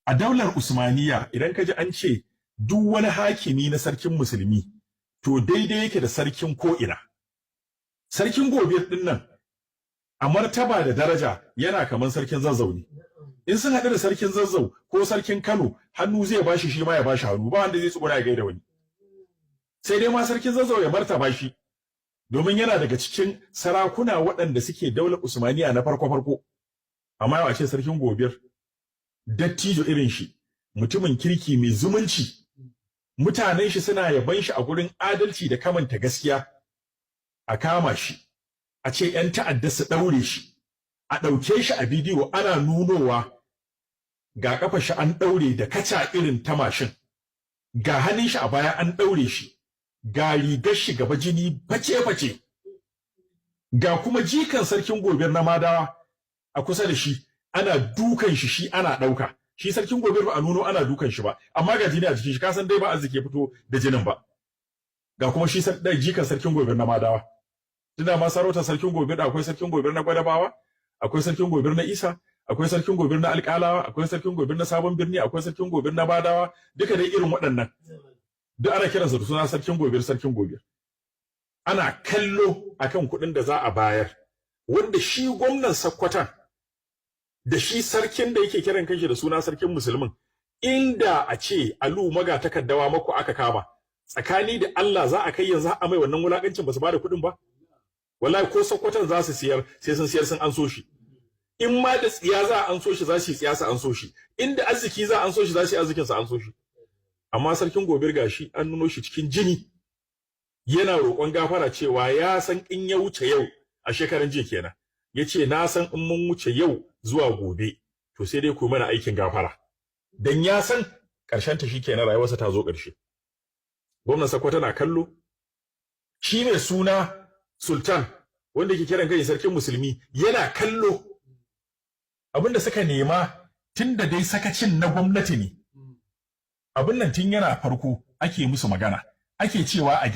a daular Usmaniya idan ka ji an ce duk wani hakimi na sarkin musulmi to daidai yake da sarkin ko'ina. Sarkin Gobir din nan a martaba da daraja yana kaman sarkin Zazzau ne. In sun haɗu da sarkin Zazzau ko sarkin Kano, hannu zai bashi shi ma ya bashi hannu, ba wanda zai tsuguna ya gaida wani. Sai dai ma sarkin Zazzau ya martaba shi domin yana daga cikin sarakuna waɗanda suke daular Usmaniya na farko. Amma yawa ce sarkin Gobir dattijo irin shi, mutumin kirki mai zumunci, mutanen shi suna yaban shi a gurin adalci da kamanta gaskiya, a kama shi, a ce ‘yan ta'adda su ɗaure shi, a ɗauke shi a bidiyo ana nunowa ga ƙafa shi an ɗaure da kaca irin ta mashin, ga hannun shi a baya an ɗaure shi, ga rigar shi gaba jini face-face, ga kuma jikan sarkin Gobir na Madawa a kusa da shi, ana dukan shi ana ɗauka. Shi sarkin Gobir ba a nuno ana dukan shi ba, amma ga jini a jikin shi, kasan dai ba arziki fito da jinin ba. Ga kuma shi jikan sarkin Gobir na Madawa. Tunda ma sarautar sarkin Gobir akwai sarkin Gobir na Gwadabawa, akwai sarkin Gobir na Isa, akwai sarkin Gobir na Alƙalawa, akwai sarkin Gobir na Sabon Birni, akwai sarkin Gobir na Badawa, duka dai irin waɗannan. Duk ana kiransu da suna sarkin Gobir. Ana kallo akan kuɗin da za a bayar, wanda shi gwamnan Sakkwatan da shi sarkin da yake kiran kanshi da suna sarkin musulmin, inda a ce Alu maga takaddawa mako aka kama, tsakani da Allah za a kai yanzu a mai wannan wulakancin ba su bada kuɗin ba. Wallahi ko Sakkwatan za su siyar sai sun siyar sun anso shi. In ma da tsiya za a anso shi za su yi tsiya su anso shi, inda arziki za a anso shi za su yi arzikin su anso shi. Amma sarkin Gobir gashi an nuno shi cikin jini yana roƙon gafara cewa ya san in ya wuce yau a shekaran jiya kenan. Yace na san in mun wuce yau zuwa gobe to sai dai ku mana aikin gafara. Dan ya san karshen ta shikenan rayuwarsa ta zo ƙarshe. Gwamnatin Sokoto na kallo, shi ne suna Sultan wanda yake kiran kai sarkin musulmi yana kallo. Abinda suka nema tunda dai sakacin na gwamnati ne. Abin nan tun yana farko ake musu magana, ake cewa a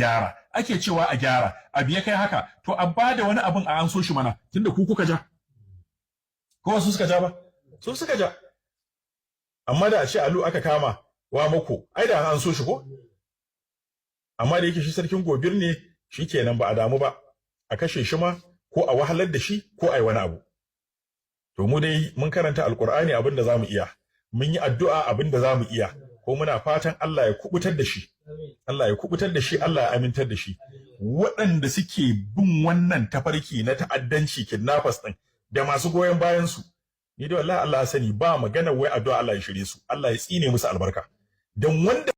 gyara, abu ya kai haka, to a bada wani abin a an so shi mana, tunda ku kuka ja. Ko su suka ja ba? Su suka ja. Amma da a ce Alu aka kama wa mako, ai da an so shi ko? Amma da yake shi sarkin Gobir ne, shikenan ba a damu ba. A kashe shi ma ko a wahalar da shi ko ai wani abu. To mu dai mun karanta Alkur'ani abin da zamu iya. Mun yi addu'a abin da zamu iya. Ko muna fatan Allah ya kubutar da shi. Allah ya kubutar da shi, Allah ya amintar da shi. Waɗanda suke bin wannan tafarki na ta'addanci kidnappers din da masu goyen bayan su, ni da wallahi Allah ya sani ba magana wai addu'a Allah ya shirye su. Allah ya tsine musu albarka. Dan wanda